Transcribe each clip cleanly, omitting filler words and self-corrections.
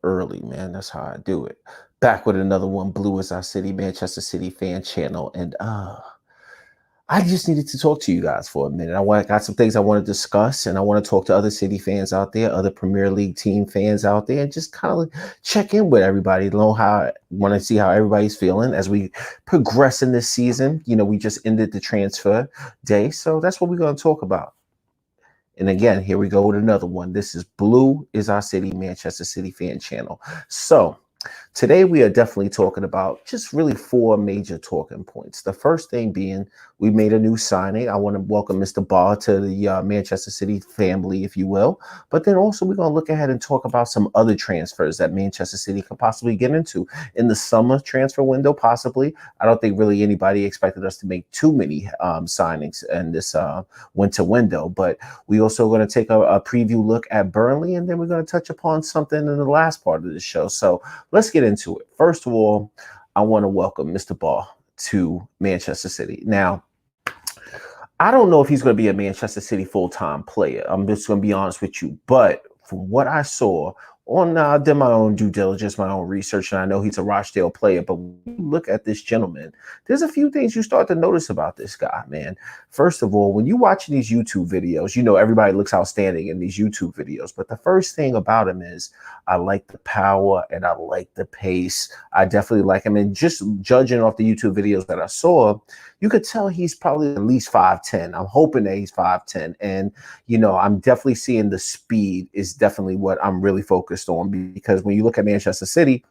early, man. That's how I do it. Back with another one, Blue is Our City, Manchester City fan channel. And I just needed to talk to you guys for a minute. Got some things I want to discuss, and I want to talk to other City fans out there, other Premier League team fans out there, and just kind of check in with everybody. Know how want to see how everybody's feeling as we progress in this season. We just ended the transfer day, so that's what we're going to talk about. And again, here we go with another one. This is Blue is Our City, Manchester City fan channel. So today we are definitely talking about just really four major talking points. The first thing being we made a new signing. I want to welcome Mr. Barr to the Manchester City family, if you will. But then also we're going to look ahead and talk about some other transfers that Manchester City could possibly get into in the summer transfer window, possibly. I don't think really anybody expected us to make too many signings in this winter window. But we also going to take a preview look at Burnley, and then we're going to touch upon something in the last part of the show. So let's get into it. First of all, I want to welcome Mr. Ball to Manchester City. Now, I don't know if he's going to be a Manchester City full-time player. I'm just going to be honest with you. But from what I saw I did my own due diligence, my own research, and I know he's a Rochdale player. But when you look at this gentleman, there's a few things you start to notice about this guy, man. First of all, when you watch these YouTube videos, everybody looks outstanding in these YouTube videos. But the first thing about him is I like the power and I like the pace. I definitely like him. And just judging off the YouTube videos that I saw, you could tell he's probably at least 5'10". I'm hoping that he's 5'10". And, I'm definitely seeing the speed is definitely what I'm really focused on, because when you look at Manchester City,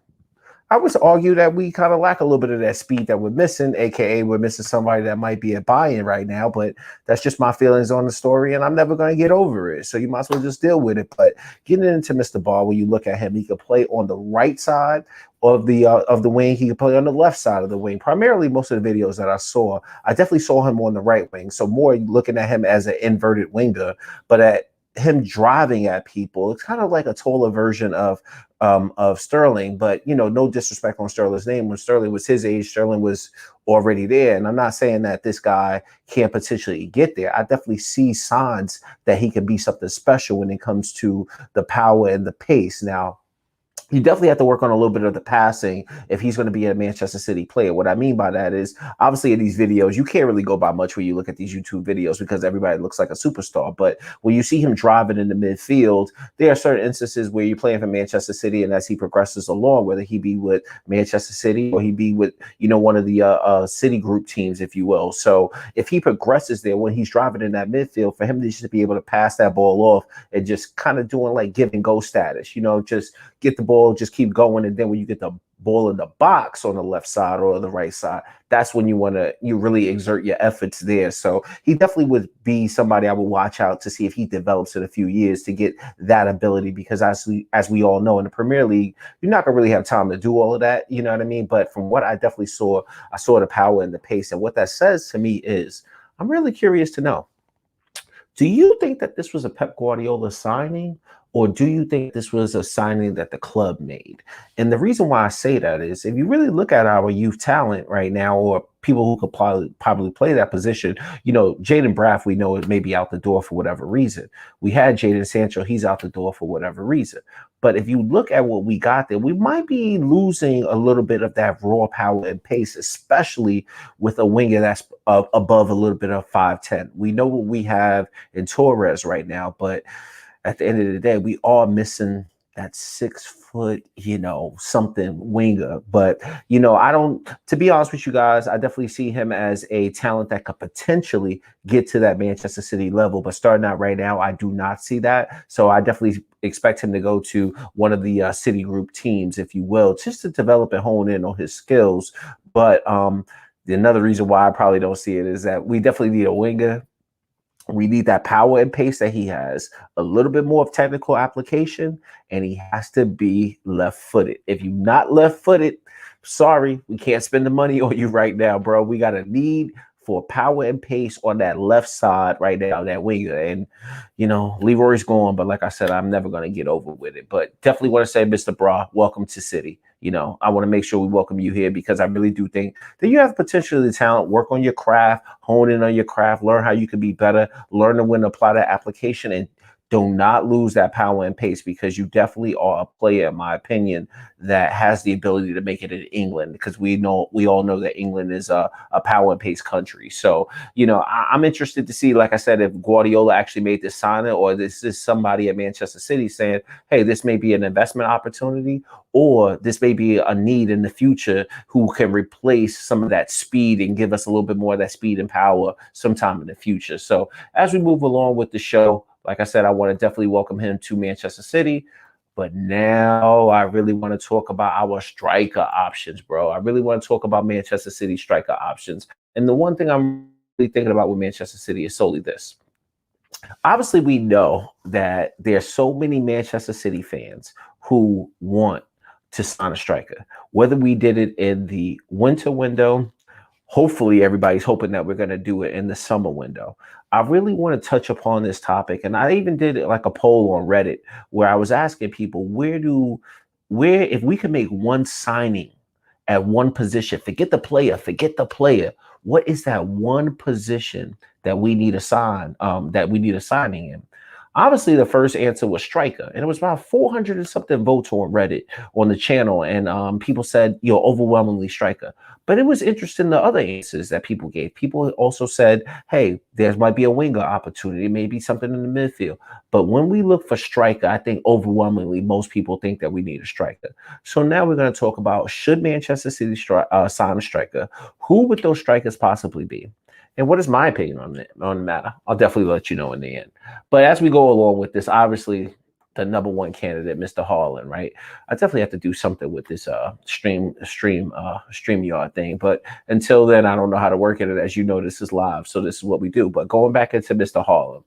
I would argue that we kind of lack a little bit of that speed that we're missing, aka we're missing somebody that might be a buy-in right now. But that's just my feelings on the story, and I'm never going to get over it. So you might as well just deal with it. But getting into Mr. Ball, when you look at him, he could play on the right side of the wing. He could play on the left side of the wing. Primarily, most of the videos that I saw, I definitely saw him on the right wing. So more looking at him as an inverted winger, but at him driving at people, it's kind of like a taller version of Sterling. But no disrespect on Sterling's name. When Sterling was his age, Sterling was already there. And I'm not saying that this guy can't potentially get there. I definitely see signs that he can be something special when it comes to the power and the pace. Now, you definitely have to work on a little bit of the passing if he's going to be a Manchester City player. What I mean by that is, obviously in these videos, you can't really go by much when you look at these YouTube videos because everybody looks like a superstar. But when you see him driving in the midfield, there are certain instances where you're playing for Manchester City, and as he progresses along, whether he be with Manchester City or he be with, one of the City group teams, if you will. So if he progresses there when he's driving in that midfield, for him to just be able to pass that ball off and just kind of doing like give and go status, just get the ball, just keep going. And then when you get the ball in the box on the left side or the right side, that's when you really exert your efforts there. So he definitely would be somebody I would watch out to see if he develops in a few years to get that ability, because as we all know, in the Premier League, you're not gonna really have time to do all of that, you know what I mean? But from what I definitely saw, I saw the power and the pace. And what that says to me is, I'm really curious to know, do you think that this was a Pep Guardiola signing, or do you think this was a signing that the club made? And the reason why I say that is, if you really look at our youth talent right now, or people who could probably play that position, Jaden Braff, we know it may be out the door for whatever reason. We had Jaden Sancho, he's out the door for whatever reason. But if you look at what we got there, we might be losing a little bit of that raw power and pace, especially with a winger that's above a little bit of 5'10". We know what we have in Torres right now, but at the end of the day, we are missing that 6 foot, something winger. But, to be honest with you guys, I definitely see him as a talent that could potentially get to that Manchester City level. But starting out right now, I do not see that. So I definitely expect him to go to one of the City group teams, if you will, just to develop and hone in on his skills. But another reason why I probably don't see it is that we definitely need a winger. We need that power and pace that he has, a little bit more of technical application, and he has to be left-footed. If you're not left-footed, sorry, we can't spend the money on you right now, bro. We got a need for power and pace on that left side right now, that winger. And, Leroy's gone, but like I said, I'm never going to get over with it. But definitely want to say, Mr. Bra, welcome to City. I want to make sure we welcome you here, because I really do think that you have potentially the talent. Work on your craft, hone in on your craft, learn how you can be better, learn to when to apply that application, and Do not lose that power and pace, because you definitely are a player, in my opinion, that has the ability to make it in England, because we all know that England is a power and pace country. So, I'm interested to see, like I said, if Guardiola actually made this signing, or this is somebody at Manchester City saying, hey, this may be an investment opportunity, or this may be a need in the future who can replace some of that speed and give us a little bit more of that speed and power sometime in the future. So as we move along with the show, like I said, I want to definitely welcome him to Manchester City. But now I really want to talk about our striker options, bro. I really want to talk about Manchester City striker options. And the one thing I'm really thinking about with Manchester City is solely this. Obviously, we know that there's so many Manchester City fans who want to sign a striker. Whether we did it in the winter window, hopefully everybody's hoping that we're going to do it in the summer window. I really want to touch upon this topic, and I even did it like a poll on Reddit where I was asking people, where if we could make one signing at one position, forget the player, what is that one position that we need a signing in? Obviously, the first answer was striker, and it was about 400 and something votes on Reddit on the channel, and people said, overwhelmingly striker. But it was interesting, the other answers that people gave. People also said, hey, there might be a winger opportunity, maybe something in the midfield. But when we look for striker, I think overwhelmingly most people think that we need a striker. So now we're going to talk about, should Manchester City sign a striker? Who would those strikers possibly be? And what is my opinion on the matter? I'll definitely let you know in the end. But as we go along with this, obviously the number one candidate, Mr. Haaland, right? I definitely have to do something with this StreamYard thing. But until then, I don't know how to work it. As you know, this is live, so this is what we do. But going back into Mr. Haaland,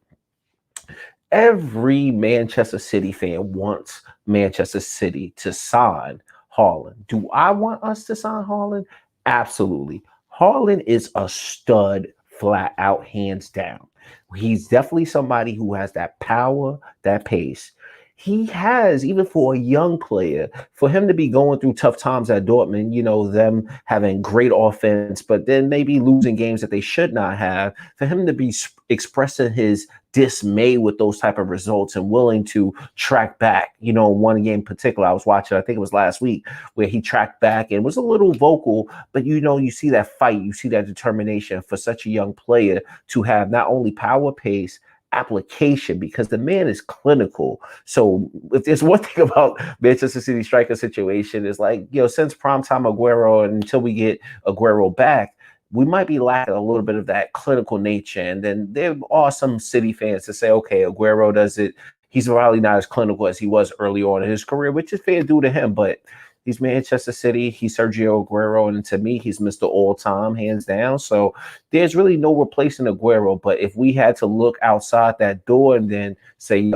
every Manchester City fan wants Manchester City to sign Haaland. Do I want us to sign Haaland? Absolutely. Haaland is a stud, flat out, hands down. He's definitely somebody who has that power, that pace. He has, even for a young player, for him to be going through tough times at Dortmund, them having great offense, but then maybe losing games that they should not have, for him to be expressing his dismay with those type of results and willing to track back. One game in particular I was watching, I think it was last week, where he tracked back and was a little vocal, but you see that fight, you see that determination for such a young player to have not only power, pace, application, because the man is clinical. So if there's one thing about Manchester City striker situation is like, since primetime Aguero and until we get Aguero back, we might be lacking a little bit of that clinical nature. And then there are some City fans to say, okay, Aguero does it. He's probably not as clinical as he was early on in his career, which is fair due to him, but he's Manchester City. He's Sergio Aguero, and to me, he's Mr. All-Time, hands down. So there's really no replacing Aguero. But if we had to look outside that door and then say,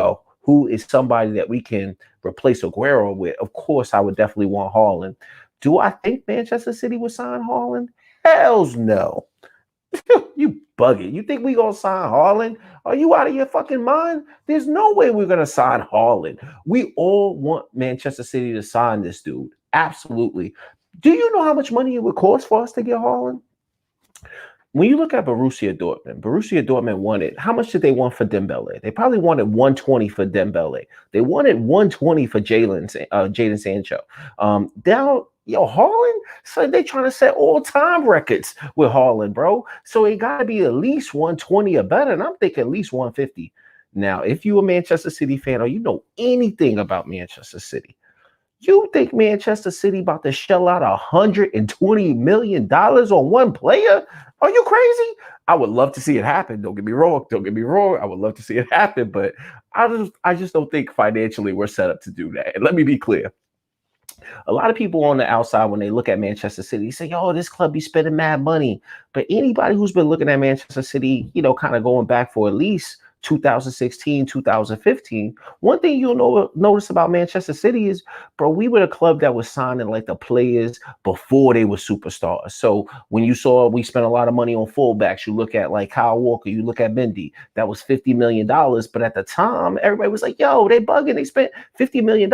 who is somebody that we can replace Aguero with? Of course, I would definitely want Haaland. Do I think Manchester City would sign Haaland? Hells no. You bugging. You think we gonna sign Haaland? Are you out of your fucking mind? There's no way we're gonna sign Haaland. We all want Manchester City to sign this dude. Absolutely. Do you know how much money it would cost for us to get Haaland? When you look at Borussia Dortmund wanted, how much did they want for Dembele? They probably wanted 120 for Dembele. They wanted 120 for Jadon Sancho. Haaland, so they trying to set all-time records with Haaland, bro. So it got to be at least 120 or better, and I'm thinking at least 150. Now, if you a Manchester City fan or you know anything about Manchester City, you think Manchester City about to shell out $120 million on one player? Are you crazy? I would love to see it happen. Don't get me wrong. I would love to see it happen, but I just don't think financially we're set up to do that. And let me be clear. A lot of people on the outside, when they look at Manchester City, say, this club be spending mad money. But anybody who's been looking at Manchester City, kind of going back for at least 2016, 2015, one thing you'll notice about Manchester City is, bro, we were a club that was signing like the players before they were superstars. So when you saw we spent a lot of money on fullbacks, you look at like Kyle Walker, you look at Mendy, that was $50 million. But at the time, everybody was like, they bugging. They spent $50 million.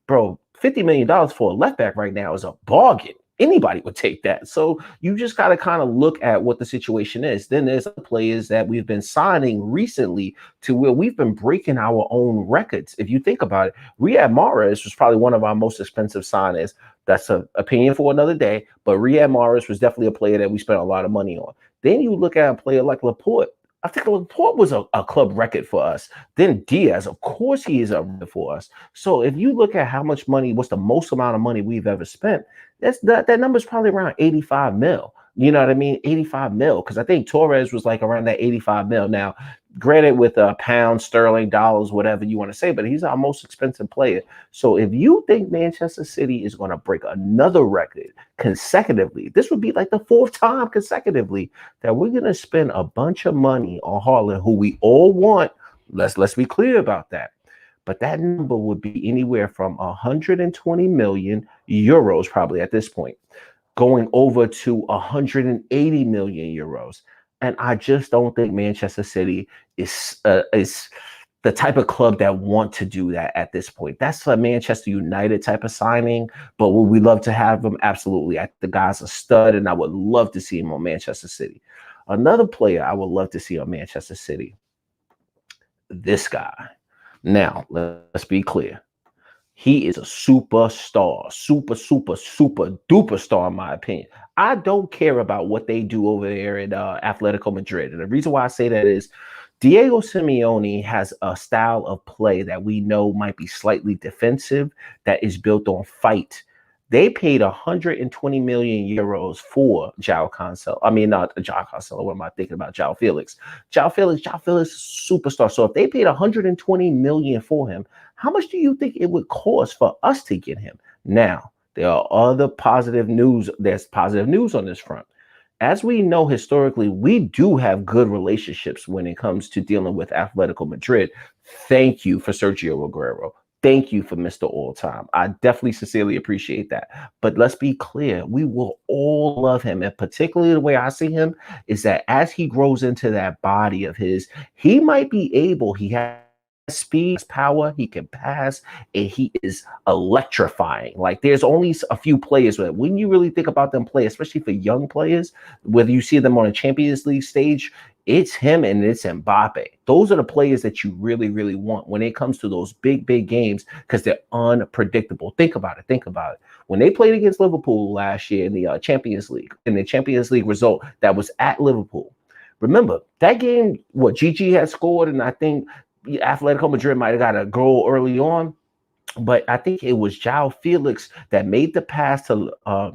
Bro, $50 million for a left back right now is a bargain. Anybody would take that. So you just got to kind of look at what the situation is. Then there's players that we've been signing recently to where we've been breaking our own records. If you think about it, Riyad Mahrez was probably one of our most expensive signings. That's an opinion for another day. But Riyad Mahrez was definitely a player that we spent a lot of money on. Then you look at a player like Laporte. I think Laporte was a club record for us. Then Diaz, of course, he is a record for us. So if you look at how much money, what's the most amount of money we've ever spent, that number is probably around 85 mil. You know what I mean? 85 mil. Because I think Torres was like around that 85 mil. Now, granted, with pounds, sterling, dollars, whatever you want to say, but he's our most expensive player. So if you think Manchester City is going to break another record consecutively, this would be like the fourth time consecutively that we're going to spend a bunch of money on Haaland, who we all want. Let's be clear about that. But that number would be anywhere from 120 million euros, probably at this point, going over to 180 million euros. And I just don't think Manchester City is the type of club that want to do that at this point. That's a Manchester United type of signing, but would we love to have him? Absolutely. The guy's a stud, and I would love to see him on Manchester City. Another player I would love to see on Manchester City, this guy. Now, let's be clear. He is a superstar, super duper star, in my opinion. I don't care about what they do over there at Atletico Madrid. And the reason why I say that is Diego Simeone has a style of play that we know might be slightly defensive, that is built on fight. They paid 120 million euros for João Cancelo. I mean, not João Cancelo. What am I thinking about? João Felix. João Felix, superstar. So if they paid 120 million for him, how much do you think it would cost for us to get him? Now, there are other positive news. There's positive news on this front. As we know, historically, we do have good relationships when it comes to dealing with Atletico Madrid. Thank you for Sergio Aguero. Thank you for Mr. All Time. I definitely sincerely appreciate that. But let's be clear, we will all love him. And particularly the way I see him is that as he grows into that body of his, he might be able, he has speed, power, he can pass, and he is electrifying. Like, there's only a few players that when you really think about them play, especially for young players, whether you see them on a Champions League stage, it's him and it's Mbappe. Those are the players that you really, really want when it comes to those big games, because they're unpredictable. Think about it. When they played against Liverpool last year in the Champions League, result that was at Liverpool, remember that game, what Gigi had scored, and I think Atletico Madrid might have got a goal early on, but I think it was João Felix that made the pass to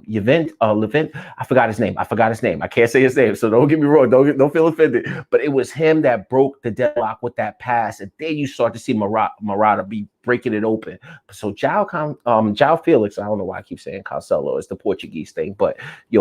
Levent. I forgot his name. I can't say his name, so don't get me wrong. Don't feel offended. But it was him that broke the deadlock with that pass, and then you start to see Morata be breaking it open. So João Felix, I don't know why I keep saying Cancelo, it's the Portuguese thing, but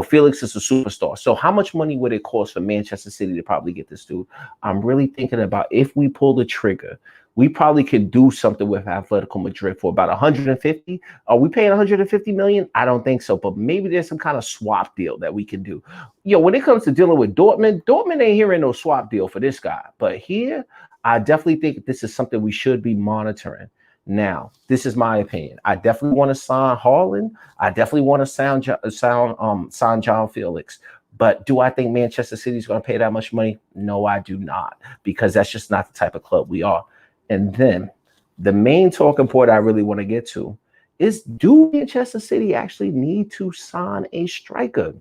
Felix is a superstar. So how much money would it cost for Manchester City to probably get this dude? I'm really thinking about, if we pull the trigger, we probably could do something with Atletico Madrid for about 150. Are we paying 150 million? I don't think so, but maybe there's some kind of swap deal that we can do. When it comes to dealing with Dortmund ain't hearing no swap deal for this guy. But here, I definitely think this is something we should be monitoring. Now, this is my opinion. I definitely want to sign Haaland. I definitely want to sign João Felix. But do I think Manchester City is going to pay that much money? No, I do not, because that's just not the type of club we are. And then the main talking point I really want to get to is, do Manchester City actually need to sign a striker?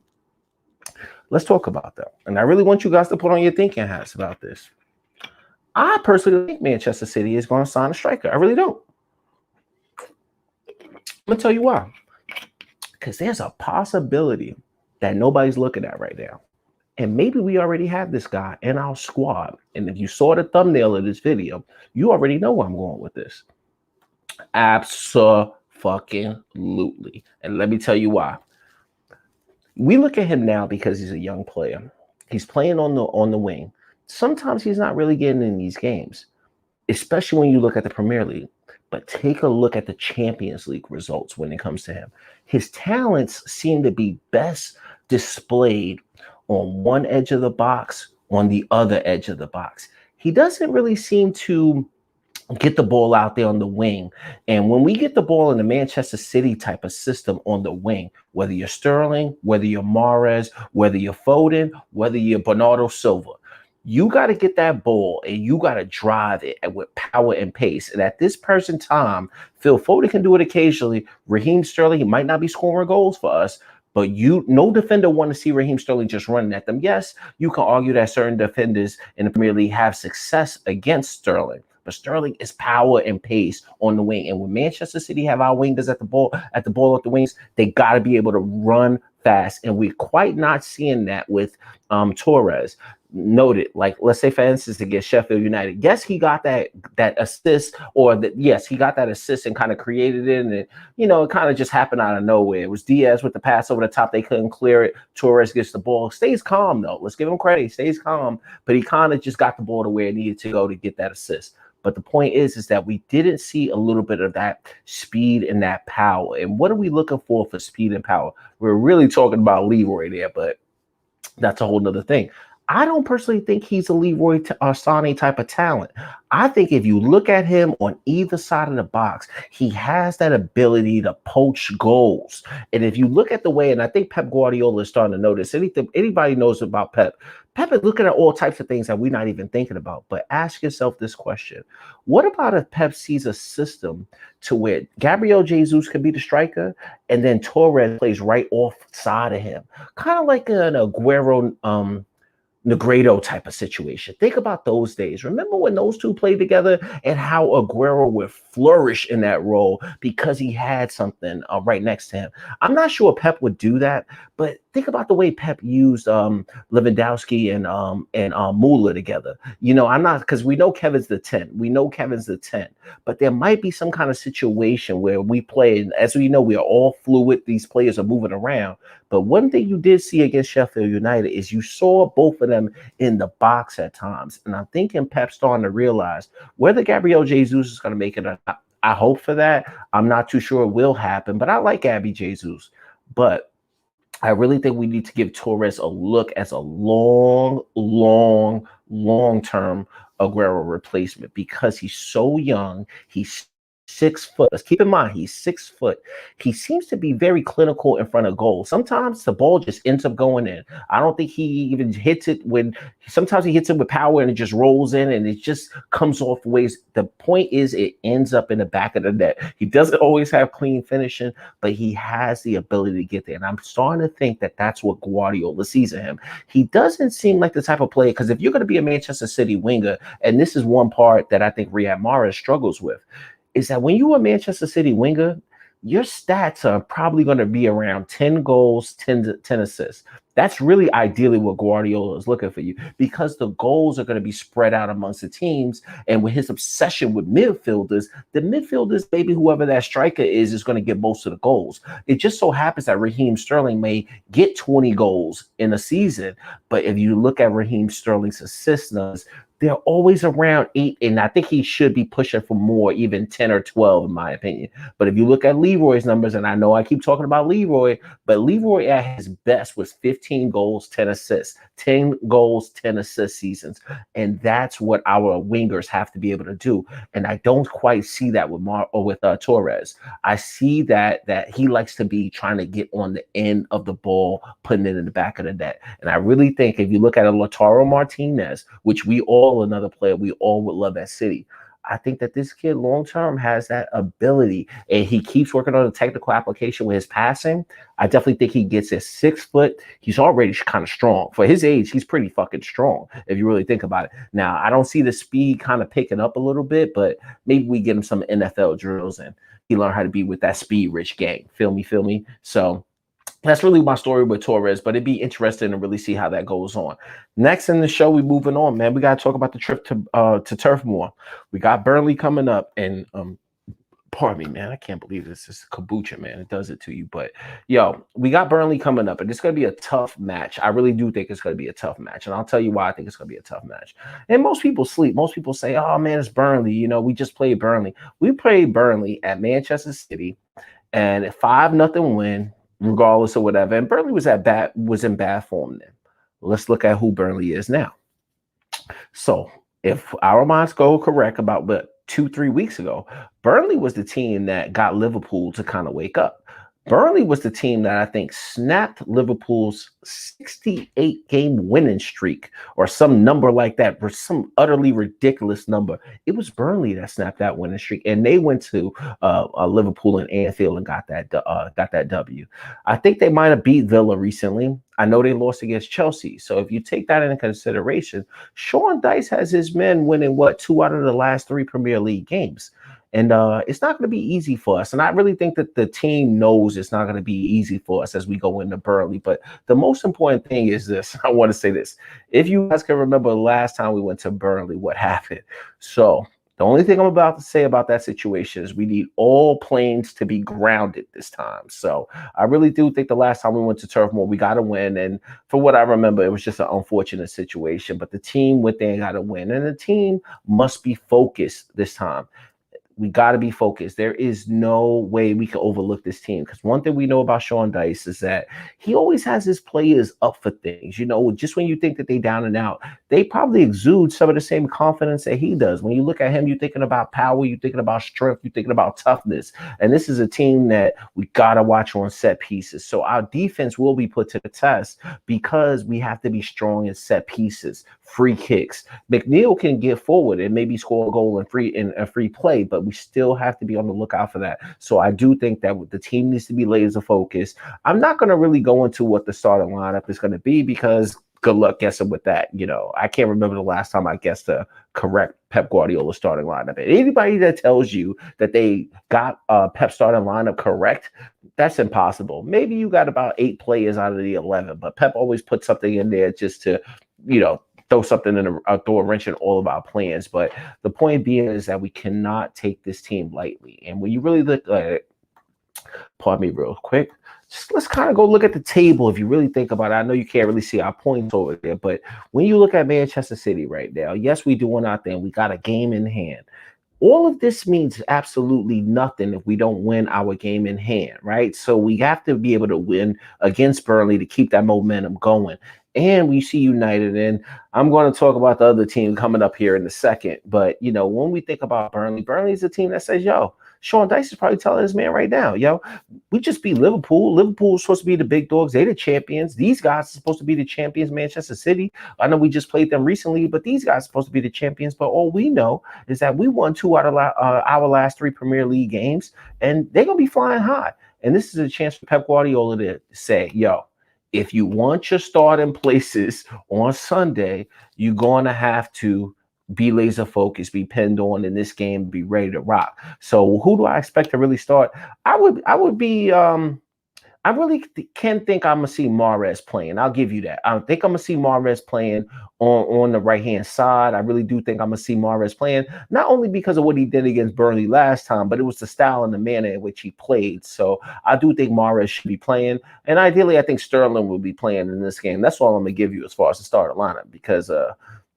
Let's talk about that. And I really want you guys to put on your thinking hats about this. I personally think Manchester City is going to sign a striker. I really don't. I'm going to tell you why. Because there's a possibility that nobody's looking at right now. And maybe we already have this guy in our squad. And if you saw the thumbnail of this video, you already know where I'm going with this. Absolutely. And let me tell you why. We look at him now because he's a young player. He's playing on the wing. Sometimes he's not really getting in these games, especially when you look at the Premier League. But take a look at the Champions League results when it comes to him. His talents seem to be best displayed on one edge of the box, on the other edge of the box. He doesn't really seem to get the ball out there on the wing. And when we get the ball in the Manchester City type of system on the wing, whether you're Sterling, whether you're Mahrez, whether you're Foden, whether you're Bernardo Silva, you got to get that ball and you got to drive it with power and pace. And at this present time, Phil Foden can do it occasionally. Raheem Sterling, he might not be scoring goals for us, but no defender want to see Raheem Sterling just running at them. Yes, you can argue that certain defenders in the Premier League have success against Sterling. But Sterling is power and pace on the wing. And when Manchester City have our wingers at the ball at the wings, they got to be able to run fast. And we're quite not seeing that with Torres. Noted, like let's say for instance against Sheffield United, yes, he got that assist, or that yes, he got that assist and kind of created it, and it kind of just happened out of nowhere. It was Diaz with the pass over the top, they couldn't clear it. Torres gets the ball, stays calm though. Let's give him credit, he stays calm, but he kind of just got the ball to where it needed to go to get that assist. But the point is that we didn't see a little bit of that speed and that power. And what are we looking for speed and power? We're really talking about Leroy there, but that's a whole nother thing. I don't personally think he's a Leroy Sané type of talent. I think if you look at him on either side of the box, he has that ability to poach goals. And if you look at the way, and I think Pep Guardiola is starting to notice, anybody knows about Pep, Pep is looking at all types of things that we're not even thinking about. But ask yourself this question. What about if Pep sees a system to where Gabriel Jesus can be the striker and then Torres plays right off side of him? Kind of like an Aguero Negredo type of situation. Think about those days. Remember when those two played together and how Aguero would flourish in that role because he had something right next to him. I'm not sure Pep would do that, but think about the way Pep used Lewandowski and Muller together. I'm not, because we know Kevin's the 10. We know Kevin's the 10, but there might be some kind of situation where we play, and as we know, we are all fluid. These players are moving around. But one thing you did see against Sheffield United is you saw both of them in the box at times. And I'm thinking Pep's starting to realize whether Gabriel Jesus is going to make it or not. I hope for that. I'm not too sure it will happen, but I like Gabby Jesus. But I really think we need to give Torres a look as a long-term Aguero replacement because he's so young. He's 6 foot. Let's keep in mind, he's 6 foot. He seems to be very clinical in front of goal. Sometimes the ball just ends up going in. I don't think he even hits it sometimes he hits it with power and it just rolls in and it just comes off ways. The point is it ends up in the back of the net. He doesn't always have clean finishing, but he has the ability to get there. And I'm starting to think that that's what Guardiola sees in him. He doesn't seem like the type of player, because if you're going to be a Manchester City winger, and this is one part that I think Riyad Mahrez struggles with, is that when you're a Manchester City winger, your stats are probably going to be around 10 goals, 10 assists. That's really ideally what Guardiola is looking for you, because the goals are going to be spread out amongst the teams. And with his obsession with midfielders, the midfielders, maybe whoever that striker is going to get most of the goals. It just so happens that Raheem Sterling may get 20 goals in a season. But if you look at Raheem Sterling's assist numbers, they're always around 8, and I think he should be pushing for more, even 10 or 12, in my opinion. But if you look at Leroy's numbers, and I know I keep talking about Leroy, but Leroy at his best was 15 goals, 10 assists, 10 goals, 10 assist seasons. And that's what our wingers have to be able to do. And I don't quite see that with Torres. I see that he likes to be trying to get on the end of the ball, putting it in the back of the net. And I really think if you look at a Lautaro Martinez, which we all, another player we all would love at City, I think that this kid long term has that ability, and he keeps working on the technical application with his passing. I definitely think he gets at 6 foot. He's already kind of strong for his age. He's pretty fucking strong if you really think about it. Now, I don't see the speed kind of picking up a little bit, but maybe we get him some NFL drills and he learn how to be with that speed rich gang. Feel me? So that's really my story with Torres, but it'd be interesting to really see how that goes on. Next in the show, we moving on, man. We got to talk about the trip to Turf Moor. We got Burnley coming up, and pardon me, man. I can't believe this is kombucha, man. It does it to you. But yo, we got Burnley coming up, and it's going to be a tough match. I really do think it's going to be a tough match, and I'll tell you why I think it's going to be a tough match. And most people sleep. Most people say, "Oh man, it's Burnley." We just played Burnley. We played Burnley at Manchester City, and 5-0 win, regardless of whatever. And Burnley was in bad form then. Let's look at who Burnley is now. So if our minds go correct about 2, 3 weeks ago. Burnley was the team that got Liverpool to kind of wake up. Burnley was the team that I think snapped Liverpool's 68 game winning streak or some number like that, or some utterly ridiculous number. It was Burnley that snapped that winning streak, and they went to Liverpool and Anfield and got that W. I think they might have beat Villa recently. I know they lost against Chelsea. So if you take that into consideration, Sean Dice has his men winning, what, 2 out of the last 3 Premier League games. And it's not going to be easy for us. And I really think that the team knows it's not going to be easy for us as we go into Burnley. But the most important thing is this. I want to say this. If you guys can remember the last time we went to Burnley, what happened? So the only thing I'm about to say about that situation is we need all planes to be grounded this time. So I really do think the last time we went to Turf Moor, we got to win. And for what I remember, it was just an unfortunate situation. But the team went there and got to win. And the team must be focused this time. We got to be focused. There is no way we can overlook this team, because one thing we know about Sean Dice is that he always has his players up for things. You know, just when you think that they down and out, they probably exude some of the same confidence that he does. When you look at him, you're thinking about power, you're thinking about strength, you're thinking about toughness. And this is a team that we got to watch on set pieces. So our defense will be put to the test because we have to be strong in set pieces, free kicks. McNeil can get forward and maybe score a goal in a free play, but we still have to be on the lookout for that. So I do think that the team needs to be laser focused. I'm not going to really go into what the starting lineup is going to be, because good luck guessing with that. You know, I can't remember the last time I guessed the correct Pep Guardiola starting lineup. And anybody that tells you that they got Pep starting lineup correct, that's impossible. Maybe you got about 8 players out of the 11, but Pep always puts something in there just to, you know, throw a wrench in all of our plans. But the point being is that we cannot take this team lightly. And when you really look at it, pardon me real quick, just let's kind of go look at the table. If you really think about it, I know you can't really see our points over there, but when you look at Manchester City right now, yes, we doing our thing. We got a game in hand. All of this means absolutely nothing if we don't win our game in hand, right? So we have to be able to win against Burnley to keep that momentum going. And we see United, and I'm going to talk about the other team coming up here in a second. But, you know, when we think about Burnley, Burnley is a team that says, yo, Sean Dice is probably telling his man right now, yo, we just beat Liverpool. Liverpool is supposed to be the big dogs. They're the champions. These guys are supposed to be the champions, Manchester City. I know we just played them recently, but these guys are supposed to be the champions. But all we know is that we won 2 out of our last 3 Premier League games, and they're going to be flying high. And this is a chance for Pep Guardiola to say, yo, if you want your starting places on Sunday, you're going to have to be laser focused, be pinned on in this game, be ready to rock. So who do I expect to really start? I would be I really can think I'm gonna see Mahrez playing. I'll give you that. I think I'm gonna see Mahrez playing on the right hand side. I really do think I'm gonna see Mahrez playing, not only because of what he did against Burnley last time, but it was the style and the manner in which he played. So I do think Mahrez should be playing, and ideally, I think Sterling will be playing in this game. That's all I'm gonna give you as far as the starting lineup, because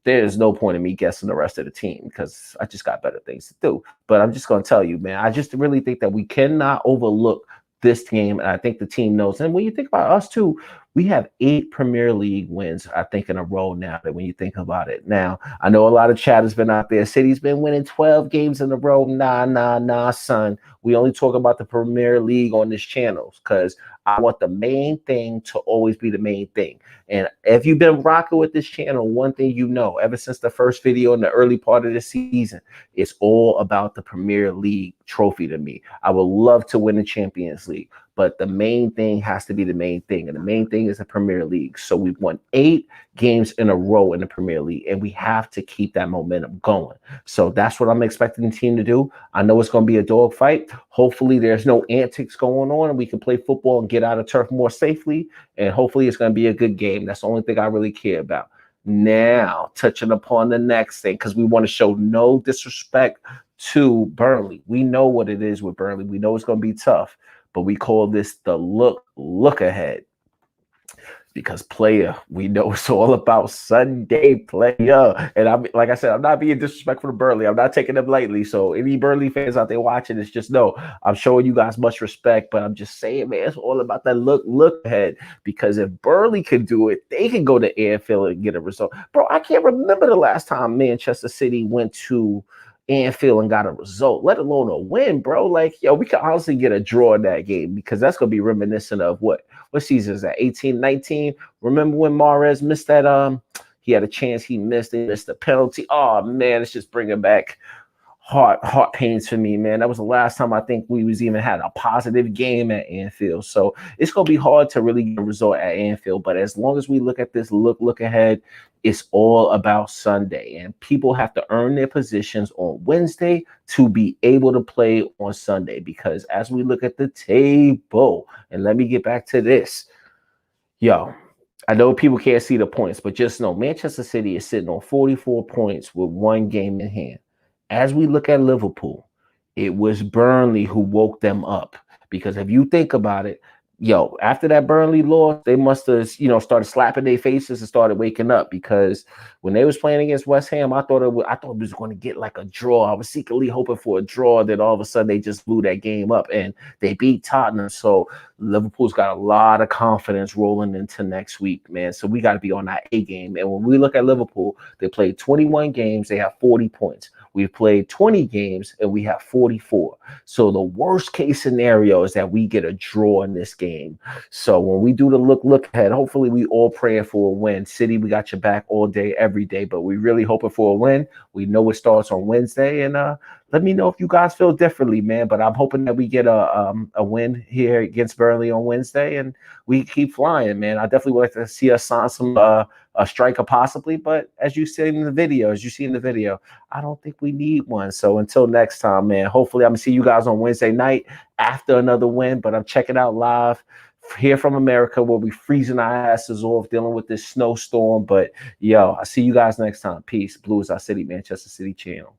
there's no point in me guessing the rest of the team, because I just got better things to do. But I'm just gonna tell you, man, I just really think that we cannot overlook this game, and I think the team knows. And when you think about us too, we have 8 Premier League wins, I think, in a row now. That when you think about it, now I know a lot of chat has been out there. City's been winning 12 games in a row. Nah, son. We only talk about the Premier League on this channel because I want the main thing to always be the main thing. And if you've been rocking with this channel, one thing you know, ever since the first video in the early part of the season, it's all about the Premier League trophy to me. I would love to win the Champions League, but the main thing has to be the main thing. And the main thing is the Premier League. So we've won 8 games in a row in the Premier League, and we have to keep that momentum going. So that's what I'm expecting the team to do. I know it's going to be a dogfight. Hopefully there's no antics going on, and we can play football and get out of Turf more safely. And hopefully it's going to be a good game. That's the only thing I really care about. Now, touching upon the next thing, because we want to show no disrespect to Burnley. We know what it is with Burnley. We know it's going to be tough, but we call this the look ahead. Because player, we know it's all about Sunday, player. And I'm like I said, I'm not being disrespectful to Burnley. I'm not taking them lightly. So any Burnley fans out there watching this, just know I'm showing you guys much respect. But I'm just saying, man, it's all about that look ahead. Because if Burnley can do it, they can go to Anfield and get a result. Bro, I can't remember the last time Manchester City went to Anfield and got a result, let alone a win, bro. Like, yo, we could honestly get a draw in that game because that's gonna be reminiscent of what season is that? 18, 19. Remember when Mahrez missed that? He had a chance, he missed. He missed the penalty. Oh man, it's just bringing back heart pains for me, man. That was the last time I think we was even had a positive game at Anfield. So it's gonna be hard to really get a result at Anfield. But as long as we look at this look ahead, it's all about Sunday. And people have to earn their positions on Wednesday to be able to play on Sunday. Because as we look at the table, and let me get back to this, yo, I know people can't see the points, but just know Manchester City is sitting on 44 points with one game in hand. As we look at Liverpool, it was Burnley who woke them up. Because if you think about it, yo, after that Burnley loss, they must have, started slapping their faces and started waking up. Because when they was playing against West Ham, I thought it was going to get like a draw. I was secretly hoping for a draw. Then all of a sudden they just blew that game up and they beat Tottenham. So Liverpool's got a lot of confidence rolling into next week, man. So we got to be on that A game. And when we look at Liverpool, they played 21 games. They have 40 points. We've played 20 games and we have 44. So the worst case scenario is that we get a draw in this game. So when we do the look ahead, hopefully we all praying for a win. City, we got your back all day, every day, but we really hoping for a win. We know it starts on Wednesday, and let me know if you guys feel differently, man. But I'm hoping that we get a win here against Burnley on Wednesday, and we keep flying, man. I definitely would like to see us sign some a striker possibly, but as you see in the video, I don't think we need one. So until next time, man, hopefully I'm gonna see you guys on Wednesday night after another win. But I'm checking out live here from America. We'll be freezing our asses off dealing with this snowstorm. But yo, I'll see you guys next time. Peace. Blue is our city, Manchester City channel.